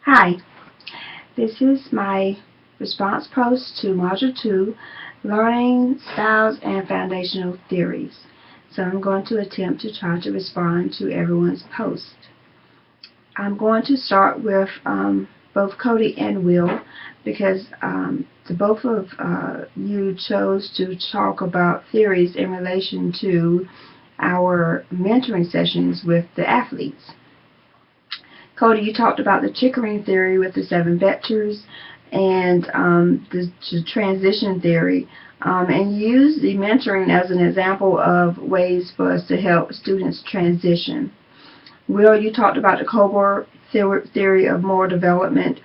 Hi, this is my response post to Module 2, Learning Styles and Foundational Theories. So I'm going to attempt to try to respond to everyone's post. I'm going to start with both Cody and Will because the both of you chose to talk about theories in relation to our mentoring sessions with the athletes. Cody, you talked about the Chickering theory with the 7 vectors and the transition theory, and you used the mentoring as an example of ways for us to help students transition. Will, you talked about the Kober theory of moral development,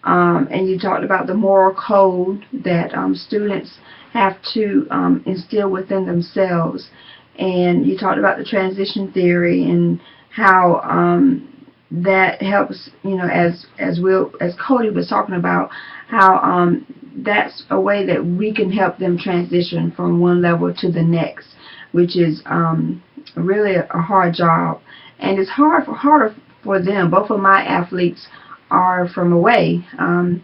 and you talked about the moral code that students have to instill within themselves. And you talked about the transition theory and how that helps, as Cody was talking about, how that's a way that we can help them transition from one level to the next, which is really a hard job, and it's harder for them. Both of my athletes are from away, and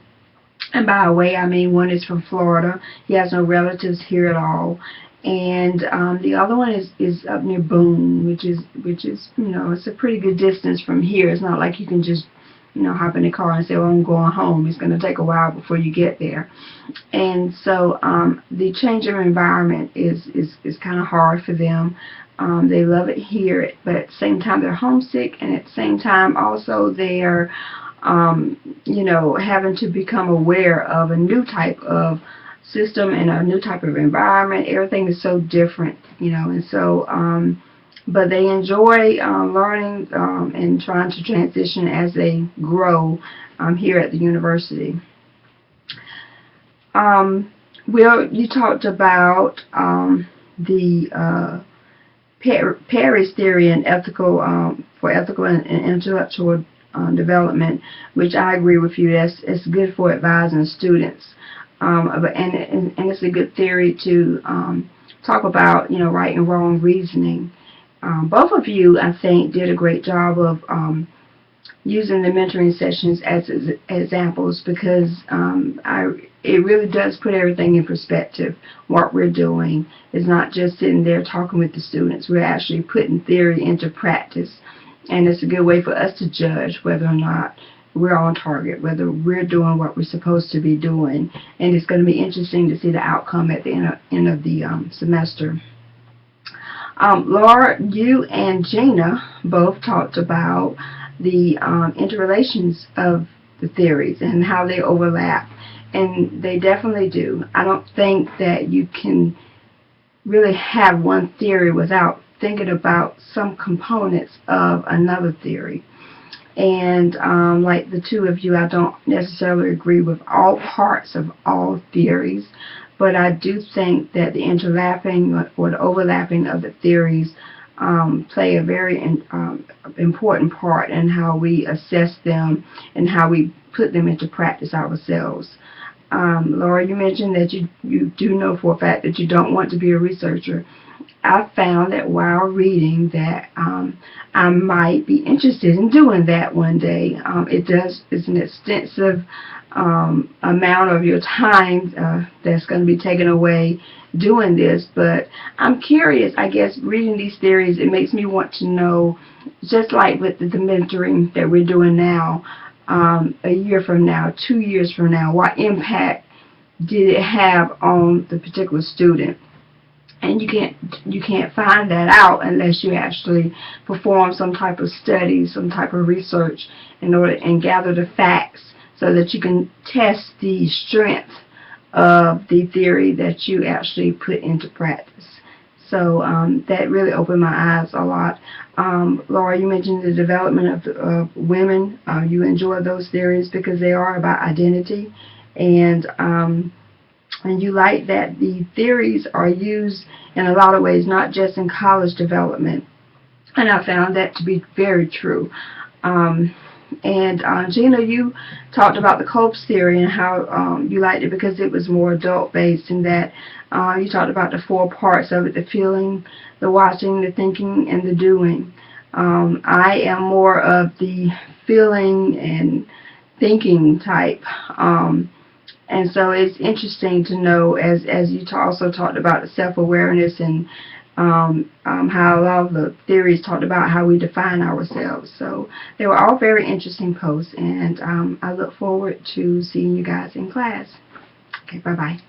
by away I mean one is from Florida. He has no relatives here at all, and the other one is up near Boone, which is it's a pretty good distance from here. It's not like you can just hop in the car and say, well, I'm going home. It's going to take a while before you get there. And so the change of environment is kind of hard for them. They love it here, but at the same time they're homesick, and at the same time also they're having to become aware of a new type of system and a new type of environment. Everything is so different, and so but they enjoy learning and trying to transition as they grow here at the university. Will, you talked about the Perry's theory and for ethical and intellectual development, which I agree with you. It's good for advising students, and it's a good theory to talk about right and wrong reasoning. Both of you, I think, did a great job of using the mentoring sessions as examples, because it really does put everything in perspective. What we're doing is not just sitting there talking with the students. We're actually putting theory into practice, and it's a good way for us to judge whether or not we're on target, whether we're doing what we're supposed to be doing. And it's going to be interesting to see the outcome at the end of the semester. Laura, you and Gina both talked about the interrelations of the theories and how they overlap, and they definitely do. I don't think that you can really have one theory without thinking about some components of another theory. And like the two of you, I don't necessarily agree with all parts of all theories, but I do think that the interlapping or the overlapping of the theories play a very important part in how we assess them and how we put them into practice ourselves. Laura, you mentioned that you do know for a fact that you don't want to be a researcher. I found that while reading that I might be interested in doing that one day. It's an extensive amount of your time that's going to be taken away doing this, but I'm curious. I guess reading these theories, it makes me want to know, just like with the mentoring that we're doing now, a year from now, 2 years from now, what impact did it have on the particular student? And you can't find that out unless you actually perform some type of study, some type of research, in order and gather the facts so that you can test the strength of the theory that you actually put into practice. So that really opened my eyes a lot. Laura, you mentioned the development of women. You enjoy those theories because they are about identity, and you like that the theories are used in a lot of ways, not just in college development. And I found that to be very true. Gina, you talked about the Cope's theory and how you liked it because it was more adult-based, and that you talked about the 4 parts of it: the feeling, the watching, the thinking, and the doing. I am more of the feeling and thinking type. And so it's interesting to know, as you also talked about self-awareness, and how a lot of the theories talked about how we define ourselves. So they were all very interesting posts, and I look forward to seeing you guys in class. Okay, bye-bye.